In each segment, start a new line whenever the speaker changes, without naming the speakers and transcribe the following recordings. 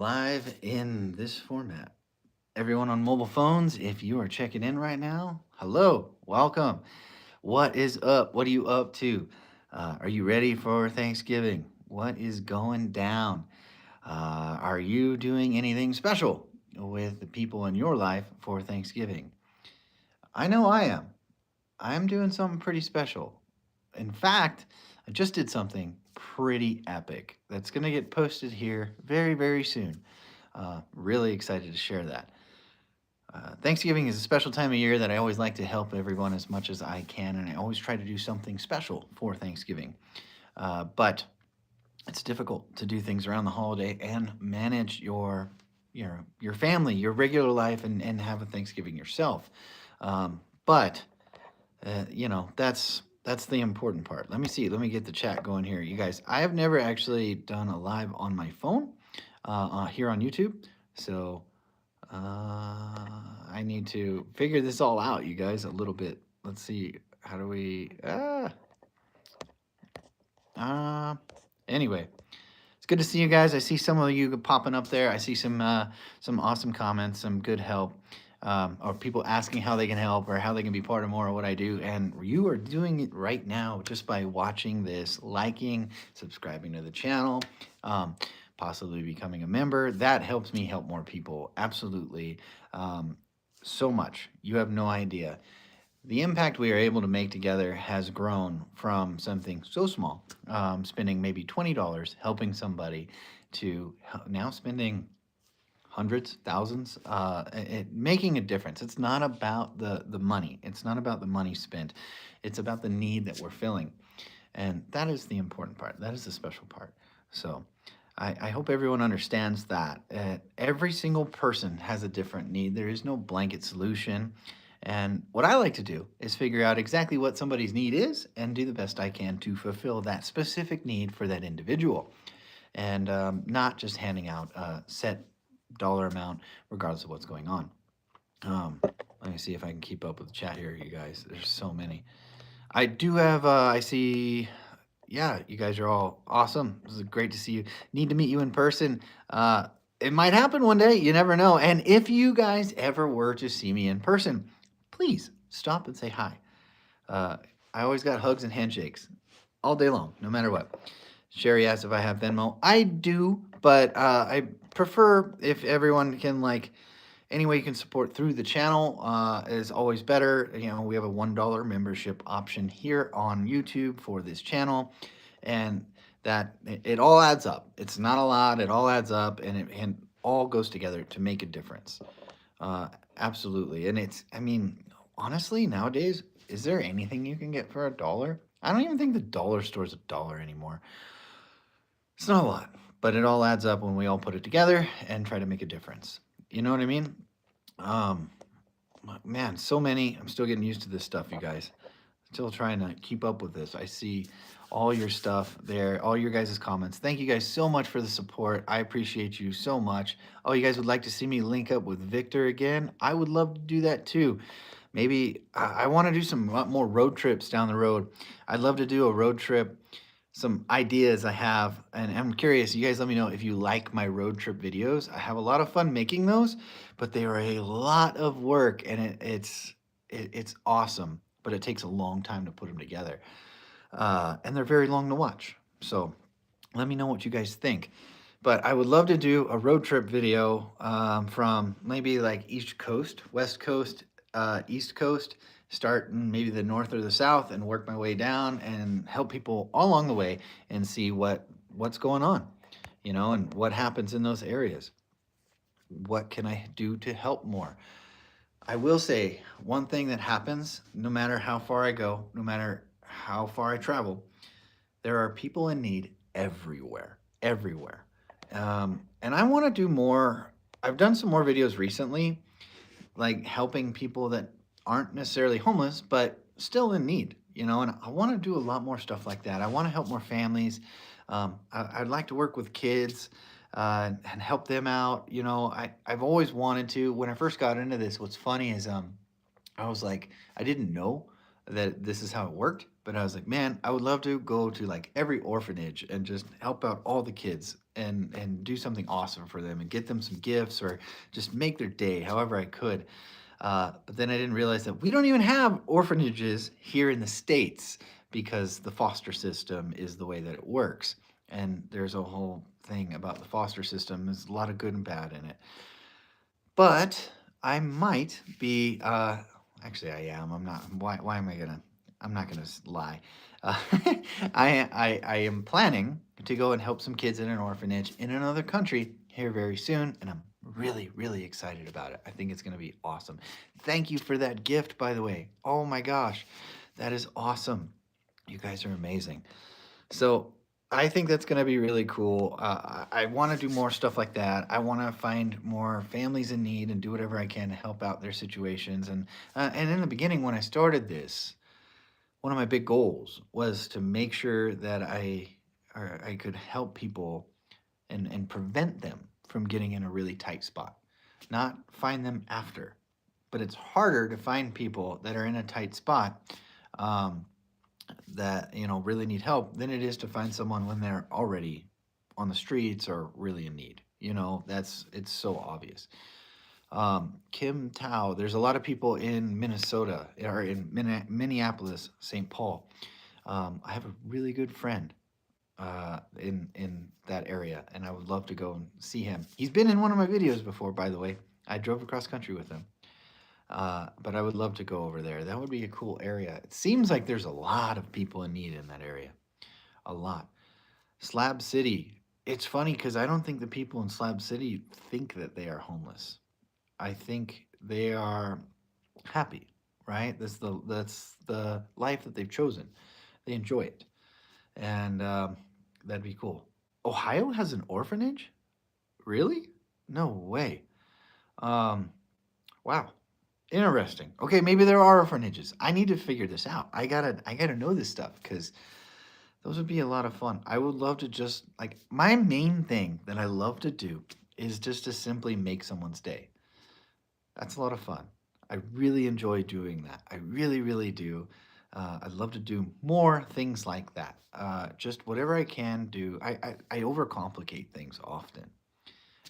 live in this format. Everyone on mobile phones, if you are checking in right now, hello, welcome. What is up? What are you up to? Are you ready for Thanksgiving? What is going down? Are you doing anything special with the people in your life for Thanksgiving? I know I am. I'm doing something pretty special. In fact, I just did something pretty epic that's going to get posted here very, very soon. Really excited to share that. Thanksgiving is a special time of year that I always like to help everyone as much as I can, and I always try to do something special for Thanksgiving. But it's difficult to do things around the holiday and manage your family, your regular life, and have a Thanksgiving yourself. But that's the important part. Let me see. Let me get the chat going here, you guys. I have never actually done a live on my phone here on YouTube, so I need to figure this all out, you guys, a little bit. Let's see. How do we? Uh, anyway, it's good to see you guys. I see some of you popping up there. I see some awesome comments, some good help, or people asking how they can help or how they can be part of more of what I do. And you are doing it right now just by watching this, liking, subscribing to the channel, possibly becoming a member. That helps me help more people. Absolutely, so much. You have no idea. The impact we are able to make together has grown from something so small, spending maybe $20 helping somebody, to now spending hundreds, thousands, making a difference. It's not about the money. It's not about the money spent. It's about the need that we're filling. And that is the important part. That is the special part. So I hope everyone understands that. Every single person has a different need. There is no blanket solution. And what I like to do is figure out exactly what somebody's need is and do the best I can to fulfill that specific need for that individual. And not just handing out a set dollar amount regardless of what's going on. Um, Let me see if I can keep up with the chat here, you guys. There's so many. I do have, I see, yeah, you guys are all awesome. This is great to see you. Need to meet you in person. It might happen one day. You never know. And if you guys ever were to see me in person, please stop and say hi. Uh, I always got hugs and handshakes all day long, no matter what. Sherry asked if I have Venmo. I do, but I prefer if everyone can, like, any way you can support through the channel is always better. You know, we have a $1 membership option here on YouTube for this channel, and that it all adds up. It's not a lot. It all adds up, and it all goes together to make a difference. Uh, Absolutely. And I mean, honestly, nowadays, is there anything you can get for a dollar? I don't even think the dollar store is a dollar anymore. It's not a lot, but it all adds up when we all put it together and try to make a difference. You know what I mean? Um, Man, so many. I'm still getting used to this stuff, you guys. Still trying to keep up with this. I see all your stuff there, all your guys' comments. Thank you guys so much for the support. I appreciate you so much. Oh, you guys would like to see me link up with Victor again? I would love to do that too. Maybe I want to do some more road trips down the road. I'd love to do a road trip, some ideas I have, and I'm curious. You guys let me know if you like my road trip videos. I have a lot of fun making those, but they are a lot of work, and it's awesome, but it takes a long time to put them together, and they're very long to watch. So let me know what you guys think. But I would love to do a road trip video from maybe like East Coast, West Coast, East Coast, start in maybe the North or the South and work my way down and help people all along the way and see what's going on, and what happens in those areas. What can I do to help more? I will say one thing that happens no matter how far I go, no matter how far I travel, there are people in need everywhere, everywhere. And I want to do more. I've done some more videos recently, like helping people that aren't necessarily homeless, but still in need, and I want to do a lot more stuff like that. I want to help more families. I'd like to work with kids and help them out. I've always wanted to. When I first got into this, what's funny is I was like, I didn't know that this is how it worked, but I was like, man, I would love to go to like every orphanage and just help out all the kids and do something awesome for them and get them some gifts or just make their day however I could. But then I didn't realize that we don't even have orphanages here in the States because the foster system is the way that it works. And there's a whole thing about the foster system. There's a lot of good and bad in it. But I might be, actually I am. I'm not. Why am I gonna? I'm not gonna lie. Uh, I am planning to go and help some kids in an orphanage in another country here very soon, and I'm really, really excited about it. I think it's gonna be awesome. Thank you for that gift, by the way. Oh my gosh, that is awesome. You guys are amazing. So I think that's going to be really cool. I want to do more stuff like that. I want to find more families in need and do whatever I can to help out their situations. And in the beginning, when I started this, one of my big goals was to make sure that I could help people and prevent them from getting in a really tight spot, not find them after. But it's harder to find people that are in a tight spot. Um, that really need help than it is to find someone when they're already on the streets or really in need. It's so obvious. Kim Tao, there's a lot of people in Minnesota or in Minneapolis, St. Paul. I have a really good friend in that area, and I would love to go and see him. He's been in one of my videos before, by the way. I drove across country with him. But I would love to go over there. That would be a cool area. It seems like there's a lot of people in need in that area. A lot. Slab City. It's funny because I don't think the people in Slab City think that they are homeless. I think they are happy, right? That's the life that they've chosen. They enjoy it, and that'd be cool. Ohio has an orphanage? Really? No way. Um, wow. Interesting. Okay, maybe there are orphanages. I need to figure this out. I gotta know this stuff because those would be a lot of fun. I would love to just like my main thing that I love to do is just to simply make someone's day. That's a lot of fun. I really enjoy doing that. I really, really do. I'd love to do more things like that. Just whatever I can do. I overcomplicate things often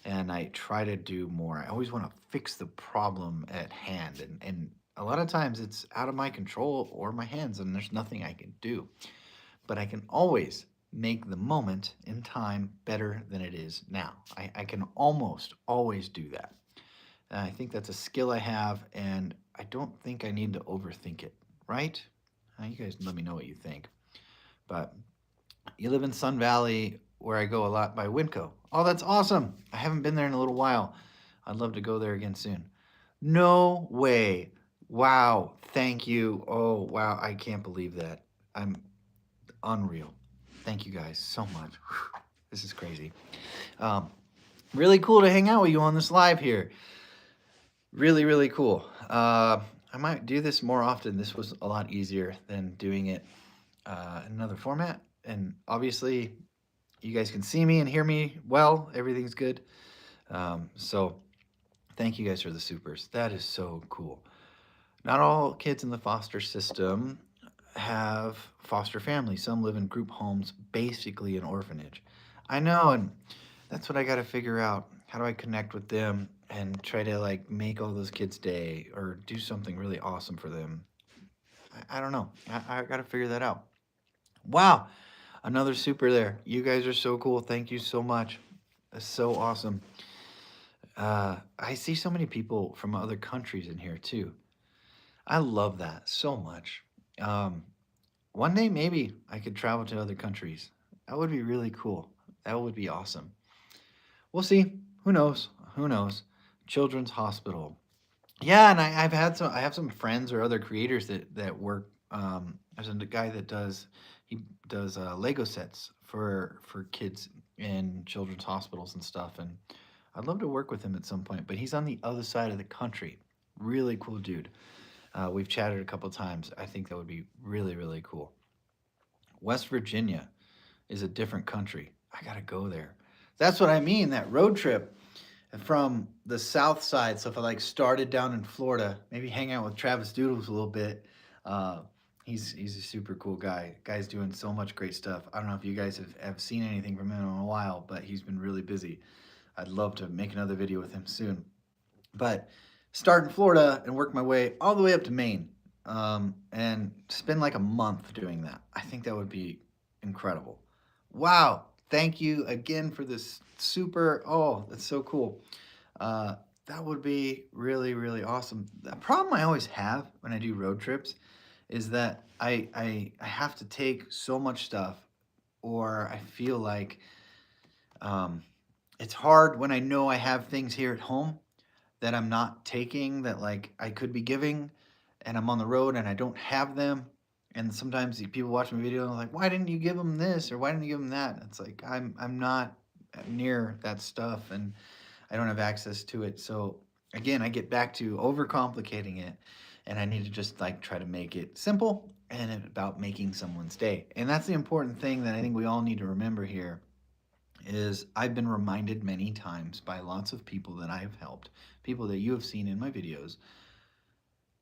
and I try to do more. I always want to fix the problem at hand, and a lot of times it's out of my control or my hands, and there's nothing I can do. But I can always make the moment in time better than it is now. I can almost always do that. And I think that's a skill I have, and I don't think I need to overthink it, right? You guys let me know what you think. But you live in Sun Valley, where I go a lot by Winco. Oh, that's awesome. I haven't been there in a little while. I'd love to go there again soon. No way. Wow. Thank you. Oh, wow. I can't believe that. I'm unreal. Thank you guys so much. This is crazy. Um, really cool to hang out with you on this live here. Really, really cool. I might do this more often. This was a lot easier than doing it in another format. And obviously, you guys can see me and hear me well. Everything's good. So thank you guys for the supers. That is so cool. Not all kids in the foster system have foster families. Some live in group homes, basically an orphanage. I know, and that's what I got to figure out. How do I connect with them and try to like make all those kids' day or do something really awesome for them? I don't know. I got to figure that out. Wow. Another super there. You guys are so cool. Thank you so much. That's so awesome. I see so many people from other countries in here too. I love that so much. Um, One day, maybe I could travel to other countries. That would be really cool. That would be awesome. We'll see. Who knows? Who knows? Children's Hospital. Yeah, and I have some friends or other creators that work. There's a guy that does Lego sets for kids in children's hospitals and stuff, and I'd love to work with him at some point. But he's on the other side of the country. Really cool dude. We've chatted a couple times. I think that would be really, really cool. West Virginia is a different country. I gotta go there. That's what I mean. That road trip from the south side. So if I like started down in Florida, maybe hang out with Travis Doodles a little bit, uh, He's a super cool guy. Guy's doing so much great stuff. I don't know if you guys have seen anything from him in a while, but he's been really busy. I'd love to make another video with him soon. But start in Florida and work my way all the way up to Maine, and spend like a month doing that. I think that would be incredible. Wow! Thank you again for this super. Oh, that's so cool. Uh, that would be really really awesome. The problem I always have when I do road trips is that I have to take so much stuff, or I feel like um, it's hard when I know I have things here at home that I'm not taking that like I could be giving, and I'm on the road and I don't have them. And sometimes people watch my video and they're like, "Why didn't you give them this or why didn't you give them that?" It's like I'm not near that stuff and I don't have access to it. So again, I get back to overcomplicating it, and I need to just like try to make it simple and about making someone's day. And that's the important thing that I think we all need to remember here is I've been reminded many times by lots of people that I have helped, people that you have seen in my videos,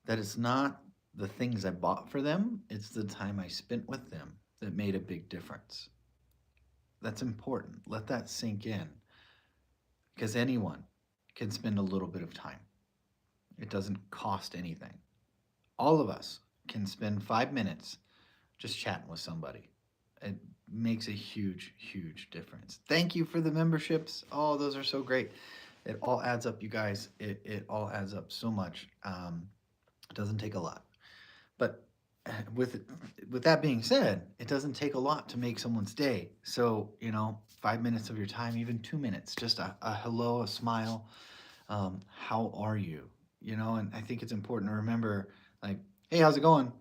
that it's not the things I bought for them, it's the time I spent with them that made a big difference. That's important. Let that sink in because anyone can spend a little bit of time. It doesn't cost anything. All of us can spend 5 minutes just chatting with somebody. It makes a huge, huge difference. Thank you for the memberships. Oh, those are so great. It all adds up, you guys. It all adds up so much. It doesn't take a lot. But with with that being said, it doesn't take a lot to make someone's day. So, 5 minutes of your time, even 2 minutes, just a hello, a smile. How are you? And I think it's important to remember, like, hey, how's it going?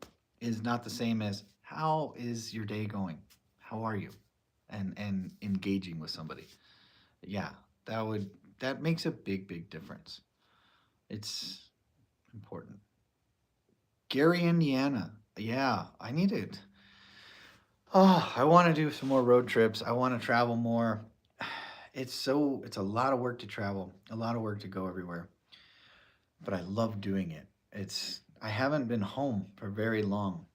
Is not the same as how is your day going? How are you? And engaging with somebody. Yeah, that makes a big, big difference. It's important. Gary, Indiana. Yeah, I need it. Oh, I want to do some more road trips. I want to travel more. It's a lot of work to travel, a lot of work to go everywhere, but I love doing it. I haven't been home for very long.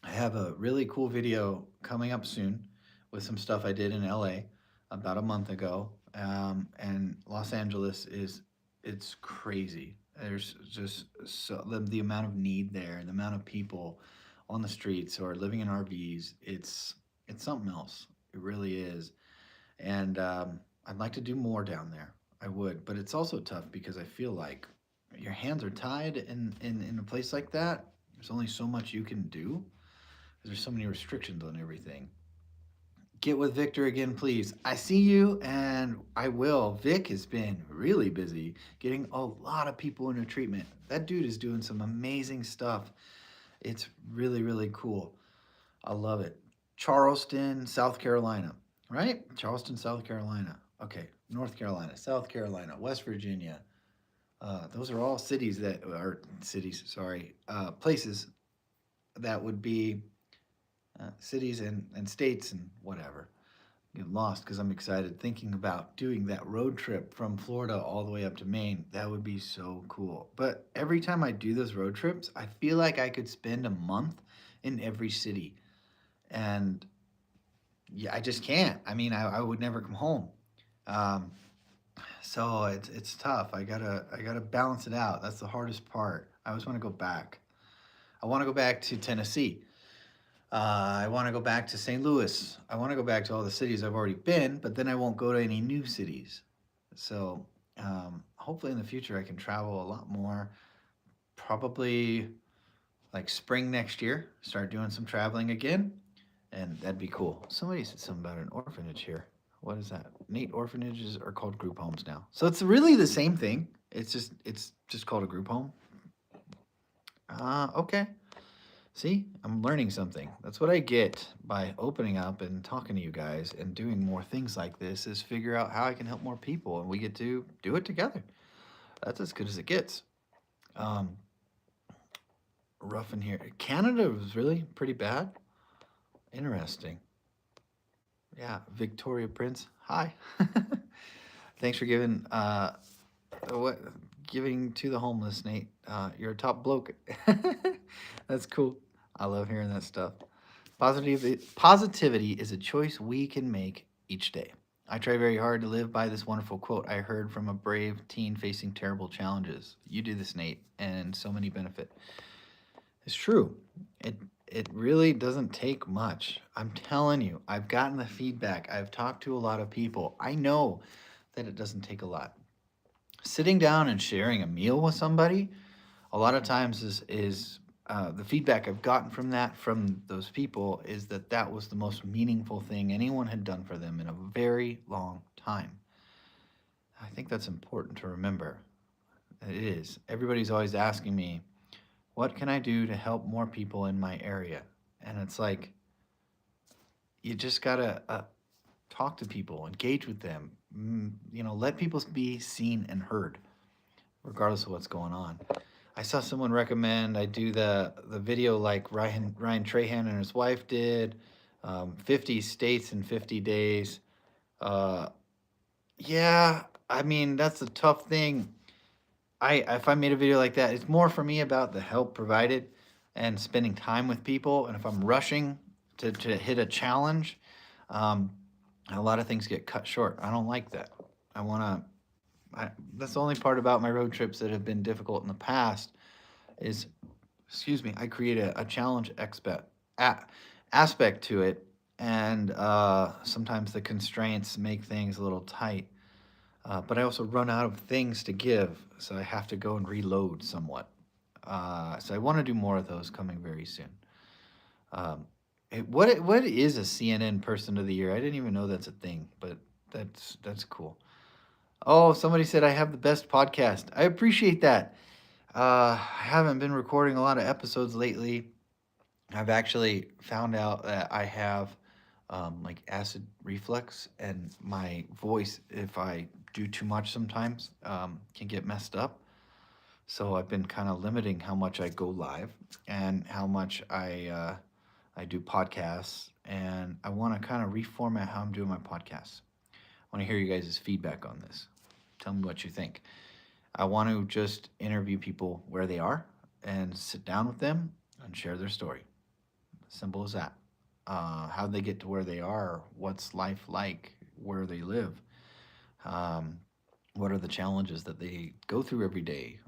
I have a really cool video coming up soon with some stuff I did in LA about a month ago. And Los Angeles it's crazy. There's just the amount of need there, and the amount of people on the streets or living in RVs. It's something else. It really is. And I'd like to do more down there. I would, but it's also tough because I feel like your hands are tied in a place like that. There's only so much you can do because there's so many restrictions on everything. Get with Victor again, please. I see you, and I will. Vic has been really busy getting a lot of people into treatment. That dude is doing some amazing stuff. It's really, really cool. I love it. Charleston, South Carolina, right? Charleston, South Carolina. Okay, North Carolina, South Carolina, West Virginia. Those are all places that would be cities and states and whatever. Get lost because I'm excited thinking about doing that road trip from Florida all the way up to Maine. That would be so cool. But every time I do those road trips, I feel like I could spend a month in every city. And yeah, I just can't. I mean, I would never come home. Um, so it's tough. I gotta balance it out. That's the hardest part. I always want to go back. I want to go back to Tennessee. I want to go back to St. Louis. I want to go back to all the cities I've already been, but then I won't go to any new cities. So hopefully in the future I can travel a lot more. Probably like spring next year, start doing some traveling again, and that'd be cool. Somebody said something about an orphanage here. What is that? Neat, orphanages are called group homes now. So it's really the same thing. It's just called a group home. Okay. See, I'm learning something. That's what I get by opening up and talking to you guys and doing more things like this is figure out how I can help more people and we get to do it together. That's as good as it gets. Um, Rough in here. Canada was really pretty bad. Interesting. Yeah, Victoria Prince. Hi. Thanks for what giving to the homeless, Nate. You're a top bloke. That's cool. I love hearing that stuff. Positivity is a choice we can make each day. I try very hard to live by this wonderful quote I heard from a brave teen facing terrible challenges. You do this, Nate, and so many benefit. It's true. It really doesn't take much. I'm telling you, I've gotten the feedback. I've talked to a lot of people. I know that it doesn't take a lot. Sitting down and sharing a meal with somebody, a lot of times is the feedback I've gotten from that from those people is that that was the most meaningful thing anyone had done for them in a very long time. I think that's important to remember. It is. Everybody's always asking me, what can I do to help more people in my area? And it's like, you just gotta talk to people, engage with them, let people be seen and heard, regardless of what's going on. I saw someone recommend I do the video like Ryan Trahan and his wife did, 50 states in 50 days. Uh, yeah, I mean that's a tough thing. I If I made a video like that, it's more for me about the help provided and spending time with people. And if I'm rushing to hit a challenge, um, a lot of things get cut short. I don't like that. I want to. That's the only part about my road trips that have been difficult in the past is, excuse me, I create a challenge a, aspect to it, and sometimes the constraints make things a little tight. But I also run out of things to give, so I have to go and reload somewhat. So I want to do more of those coming very soon. What is a CNN Person of the Year? I didn't even know that's a thing, but that's cool. Oh, somebody said I have the best podcast. I appreciate that. I haven't been recording a lot of episodes lately. I've actually found out that I have like acid reflux, and my voice, if I do too much sometimes, can get messed up. So I've been kind of limiting how much I go live and how much I do podcasts, and I want to kind of reformat how I'm doing my podcasts. I want to hear you guys' feedback on this. Tell me what you think. I want to just interview people where they are and sit down with them and share their story. Simple as that. How they get to where they are, what's life like, where they live, um, what are the challenges that they go through every day,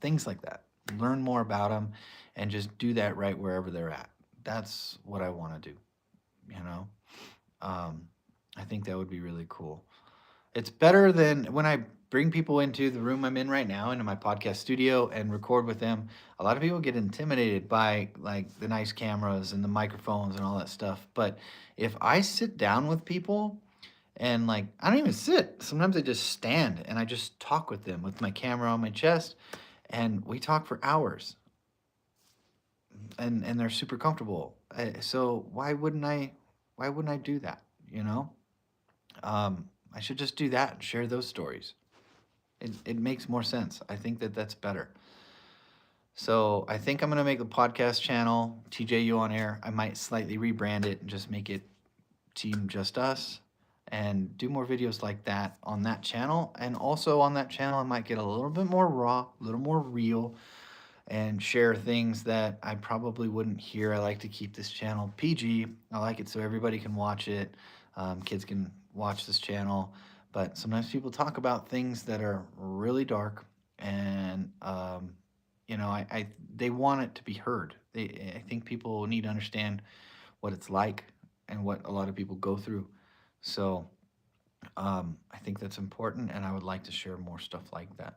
things like that. Learn more about them and just do that right wherever they're at. That's what I want to do, you know? Um, I think that would be really cool. It's better than when I bring people into the room I'm in right now, into my podcast studio, and record with them. A lot of people get intimidated by like the nice cameras and the microphones and all that stuff. But if I sit down with people and like I don't even sit, sometimes I just stand and I just talk with them with my camera on my chest, and we talk for hours, and they're super comfortable. So why wouldn't I do that? You know, I should just do that and share those stories. It makes more sense. I think that that's better. So I think I'm gonna make the podcast channel TJU on air. I might slightly rebrand it and just make it Team Just Us, and do more videos like that on that channel. And also on that channel, I might get a little bit more raw, a little more real, and share things that I probably wouldn't hear. I like to keep this channel PG. I like it so everybody can watch it. Kids can watch this channel. But sometimes people talk about things that are really dark, and I they want it to be heard. I think people need to understand what it's like and what a lot of people go through. So I think that's important, and I would like to share more stuff like that.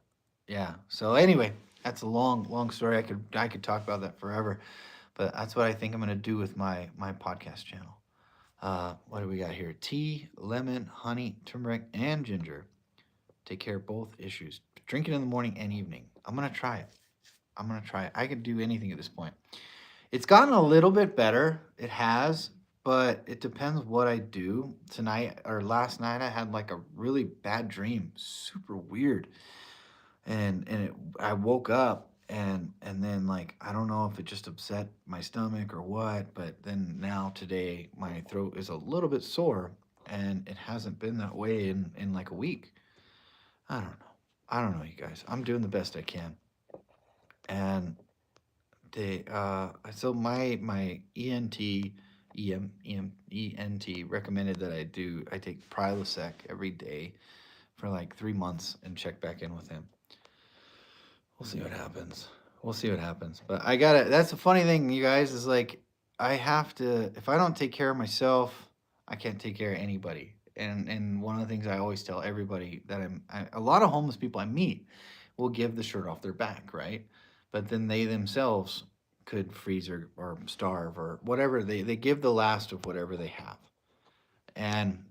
Yeah. So anyway, that's a long story. I could talk about that forever, but that's what I think I'm gonna do with my podcast channel. What do we got here? Tea, lemon, honey, turmeric, and ginger. Take care of both issues. Drink it in the morning and evening. I'm gonna try it. I'm gonna try it. I could do anything at this point. It's gotten a little bit better. It has, but it depends what I do. Tonight or last night, I had like a really bad dream, super weird, I woke up and then like I don't know if it just upset my stomach or what, but then now today my throat is a little bit sore, and it hasn't been that way in like a week. I don't know, you guys. I'm doing the best I can, and So my ENT recommended that I take Prilosec every day for like 3 months and check back in with him. We'll see what happens. We'll see what happens. But I gotta. That's the funny thing, you guys, is like I have to. If I don't take care of myself, I can't take care of anybody. And one of the things I always tell everybody that a lot of homeless people I meet will give the shirt off their back, right? But then they themselves could freeze or starve or whatever. They give the last of whatever they have. And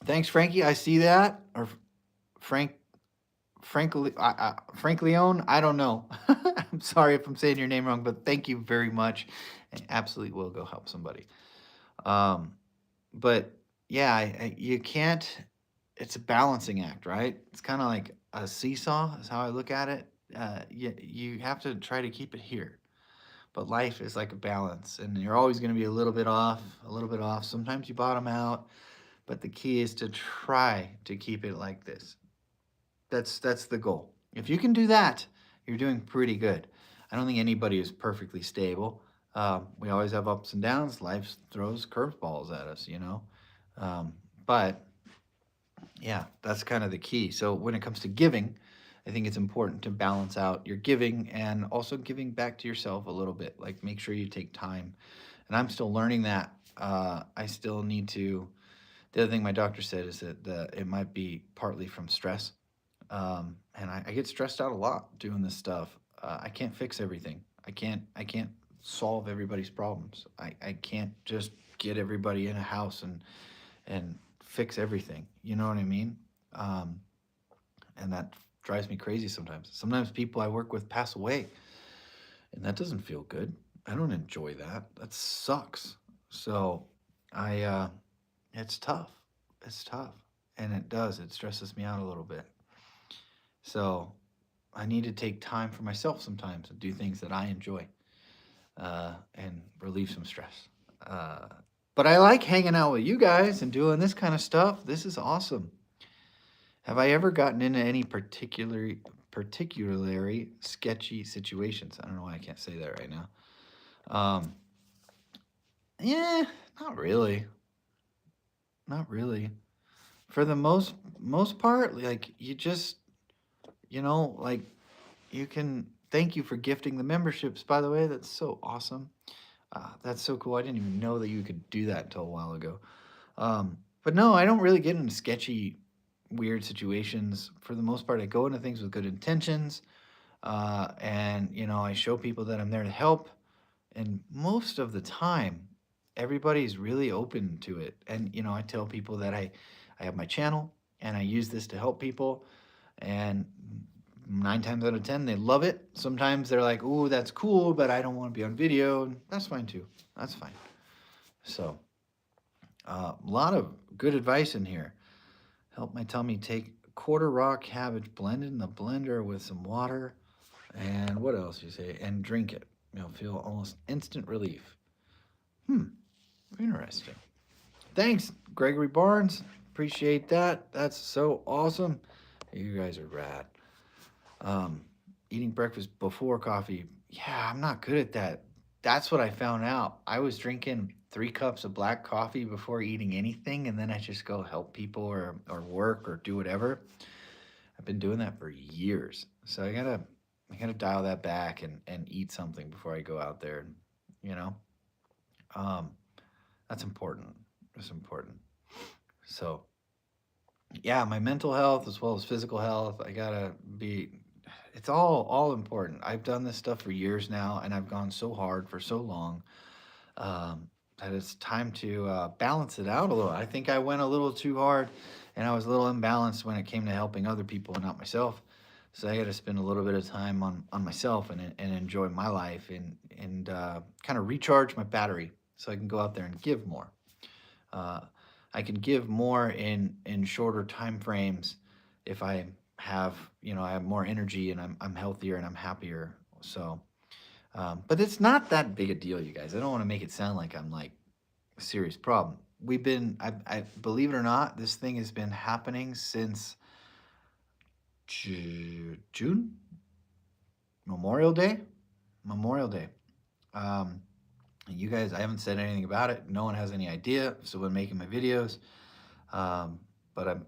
thanks, Frankie. I see that. Or Frank Frank Leone, I don't know. I'm sorry if I'm saying your name wrong, but thank you very much. I absolutely will go help somebody. Um, but yeah, you can't. It's a balancing act, right? It's kind of like a seesaw, is how I look at it. You have to try to keep it here, but life is like a balance, and you're always going to be a little bit off, a little bit off. Sometimes you bottom out, but the key is to try to keep it like this. That's the goal. If you can do that, you're doing pretty good. I don't think anybody is perfectly stable. We always have ups and downs. Life throws curveballs at us, you know. Um, but yeah, that's kind of the key. So when it comes to giving, I think it's important to balance out your giving and also giving back to yourself a little bit. Like make sure you take time. And I'm still learning that. I still need to. The other thing my doctor said is that it might be partly from stress, and I get stressed out a lot doing this stuff. I can't fix everything. I can't solve everybody's problems. I can't just get everybody in a house and fix everything. You know what I mean? Um, and that drives me crazy sometimes. Sometimes people I work with pass away, and that doesn't feel good. I don't enjoy that. That sucks. So I it's tough. It's tough. And it does. It stresses me out a little bit. So I need to take time for myself sometimes and do things that I enjoy and relieve some stress. Uh, but I like hanging out with you guys and doing this kind of stuff. This is awesome. Have I ever gotten into any particularly sketchy situations? I don't know why I can't say that right now. Um, yeah, not really. Not really. For the most part, like you just like you can thank you for gifting the memberships, by the way. That's so awesome. That's so cool. I didn't even know that you could do that until a while ago. But no, I don't really get into sketchy, weird situations. For the most part, I go into things with good intentions. And, I show people that I'm there to help. And most of the time, everybody's really open to it. And, I tell people that I have my channel and I use this to help people. And 9 times out of 10, they love it. Sometimes they're like, "Ooh, that's cool, but I don't want to be on video." And that's fine too. That's fine. So, a lot of good advice in here. Help my tummy take quarter raw cabbage, blend it in the blender with some water, and what else you say? And drink it. You'll feel almost instant relief. Hmm, interesting. Thanks, Gregory Barnes. Appreciate that. That's so awesome. You guys are rad. Um, Eating breakfast before coffee. Yeah, I'm not good at that. That's what I found out. I was drinking 3 cups of black coffee before eating anything, and then I just go help people or work or do whatever. I've been doing that for years, so I gotta dial that back and eat something before I go out there. And you know, um, that's important. It's important. So yeah, my mental health as well as physical health. I gotta be. It's all important. I've done this stuff for years now, and I've gone so hard for so long that it's time to balance it out a little. I think I went a little too hard, and I was a little imbalanced when it came to helping other people and not myself. So I got to spend a little bit of time on myself and enjoy my life and kind of recharge my battery so I can go out there and give more. Uh, I can give more in shorter time frames if I have more energy and I'm healthier and I'm happier. So, but it's not that big a deal, you guys. I don't want to make it sound like I'm like a serious problem. I believe it or not, this thing has been happening since June, Memorial Day, Memorial Day. You guys, I haven't said anything about it. No one has any idea. So when making my videos, um, but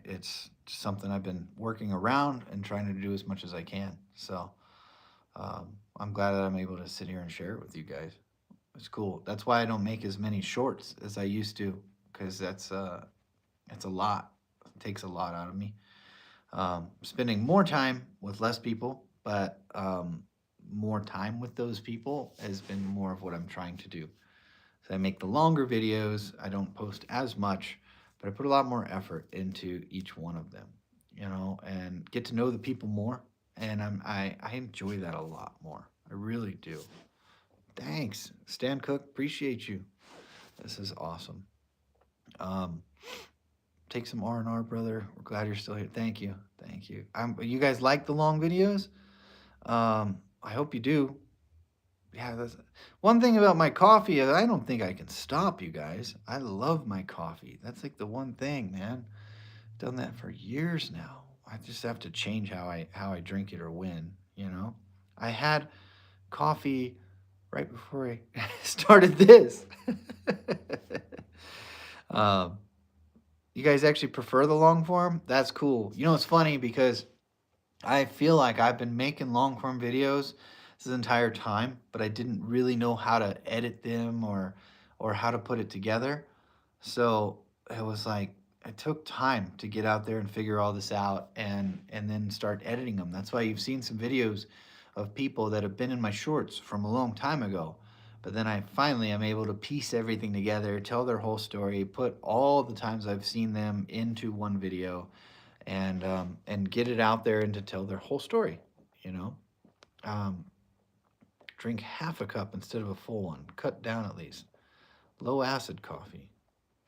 it's something I've been working around and trying to do as much as I can. So I'm glad that I'm able to sit here and share it with you guys. It's cool. That's why I don't make as many shorts as I used to, because it's a lot. It takes a lot out of me. Spending more time with less people, but more time with those people has been more of what I'm trying to do. So I make the longer videos. I don't post as much, but I put a lot more effort into each one of them, and get to know the people more. And I enjoy that a lot more. I really do. Thanks, Stan Cook. Appreciate you. This is awesome. Um, Take some R&R, brother. We're glad you're still here. Thank you. Thank you. You guys like the long videos? I hope you do. Yeah, that's one thing about my coffee is I don't think I can stop, you guys. I love my coffee. That's like the one thing, man. Done that for years now. I just have to change how I drink it or when. I had coffee right before I started this. um, you guys actually prefer the long form? That's cool. It's funny because I feel like I've been making long form videos this entire time, but I didn't really know how to edit them or how to put it together. So it was like it took time to get out there and figure all this out and then start editing them. That's why you've seen some videos of people that have been in my shorts from a long time ago. But then I finally am able to piece everything together, tell their whole story, put all the times I've seen them into one video, and get it out there and to tell their whole story. You know, um, Drink half a cup instead of a full one. Cut down at least. Low acid coffee.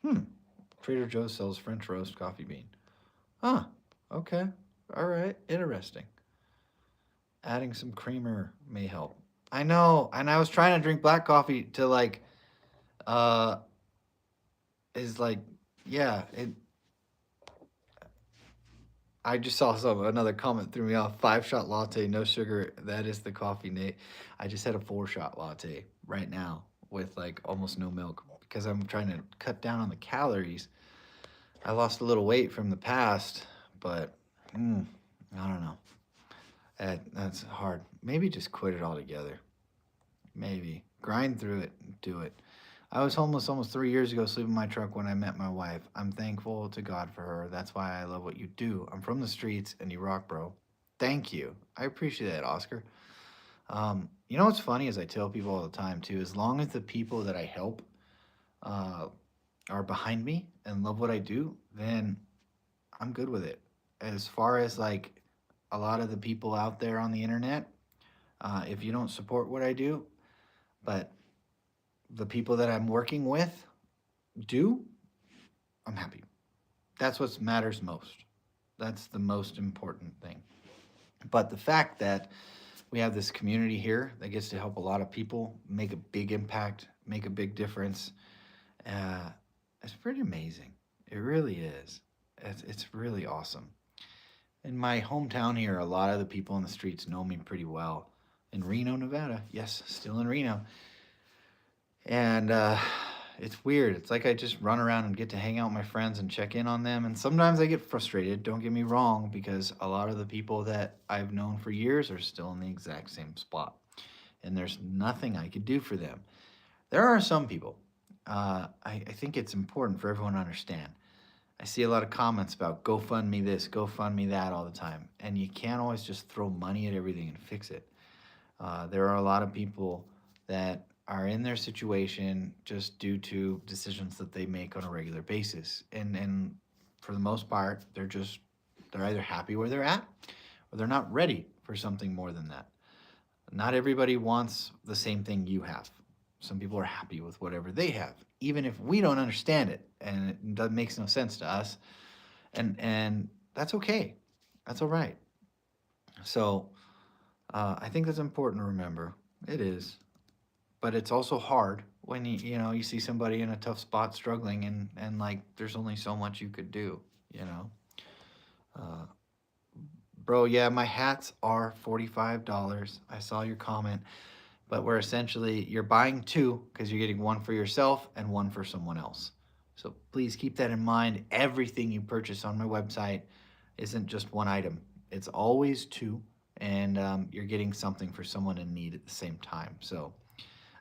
Hmm. Trader Joe's sells French roast coffee bean. Huh. Okay. All right. Interesting. Adding some creamer may help. I know, and I was trying to drink black coffee to uh, is like, yeah. I just saw another comment threw me off. 5-shot latte, no sugar. That is the coffee, Nate. I just had a 4-shot latte right now with like almost no milk because I'm trying to cut down on the calories. I lost a little weight from the past, but I don't know. That's hard. Maybe just quit it altogether. Maybe grind through it, do it. I was homeless almost 3 years ago, sleeping in my truck when I met my wife. I'm thankful to God for her. That's why I love what you do. I'm from the streets and you rock, bro. Thank you. I appreciate that, Oscar. What's funny is I tell people all the time too. As long as the people that I help uh, are behind me and love what I do, then I'm good with it. As far as like a lot of the people out there on the internet, if you don't support what I do, but the people that I'm working with do, I'm happy. That's what matters most. That's the most important thing. But the fact that we have this community here that gets to help a lot of people make a big impact, make a big difference, uh, it's pretty amazing. It really is. It's really awesome. In my hometown here, a lot of the people in the streets know me pretty well. In Reno, Nevada. Yes, still in Reno. And it's weird. It's like I just run around and get to hang out with my friends and check in on them. And sometimes I get frustrated, don't get me wrong, because a lot of the people that I've known for years are still in the exact same spot. And there's nothing I could do for them. There are some people. I think it's important for everyone to understand. I see a lot of comments about GoFundMe this, GoFundMe that all the time. And you can't always just throw money at everything and fix it. There are a lot of people that are in their situation just due to decisions that they make on a regular basis. And for the most part, they're either happy where they're at or they're not ready for something more than that. Not everybody wants the same thing you have. Some people are happy with whatever they have, even if we don't understand it and it makes no sense to us. And that's okay. That's all right. So I think that's important to remember. It is, but it's also hard when you see somebody in a tough spot struggling and like there's only so much you could do. You know, uh, Bro. Yeah, my hats are $45. I saw your comment. but where essentially you're buying two because you're getting one for yourself and one for someone else. So please keep that in mind. Everything you purchase on my website isn't just one item, it's always two, and you're getting something for someone in need at the same time. So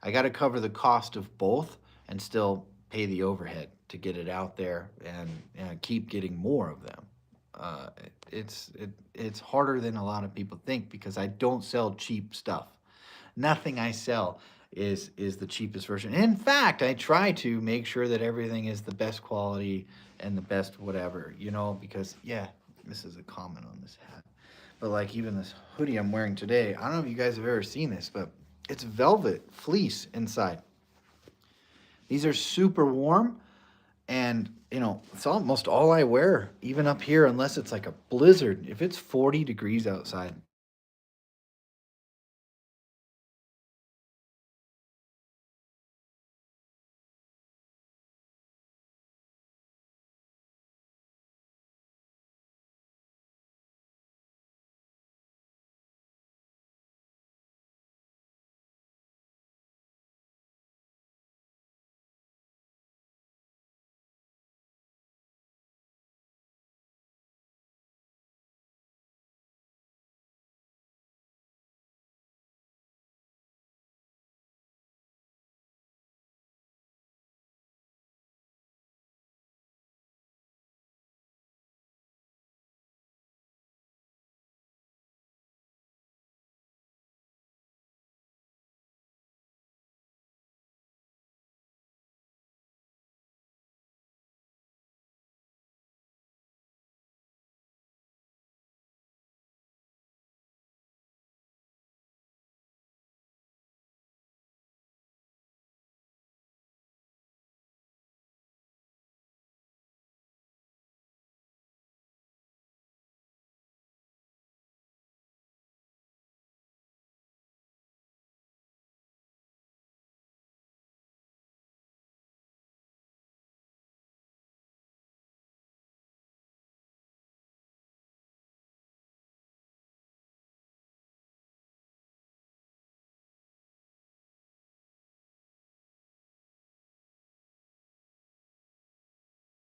I got to cover the cost of both and still pay the overhead to get it out there and keep getting more of them. Uh, it's harder than a lot of people think because I don't sell cheap stuff. Nothing I sell is the cheapest version. In fact, I try to make sure that everything is the best quality and the best whatever, because yeah, this is a comment on this hat. But like even this hoodie I'm wearing today, I don't know if you guys have ever seen this, but it's velvet fleece inside. These are super warm, and it's almost all I wear, even up here, unless it's like a blizzard. If it's 40 degrees outside,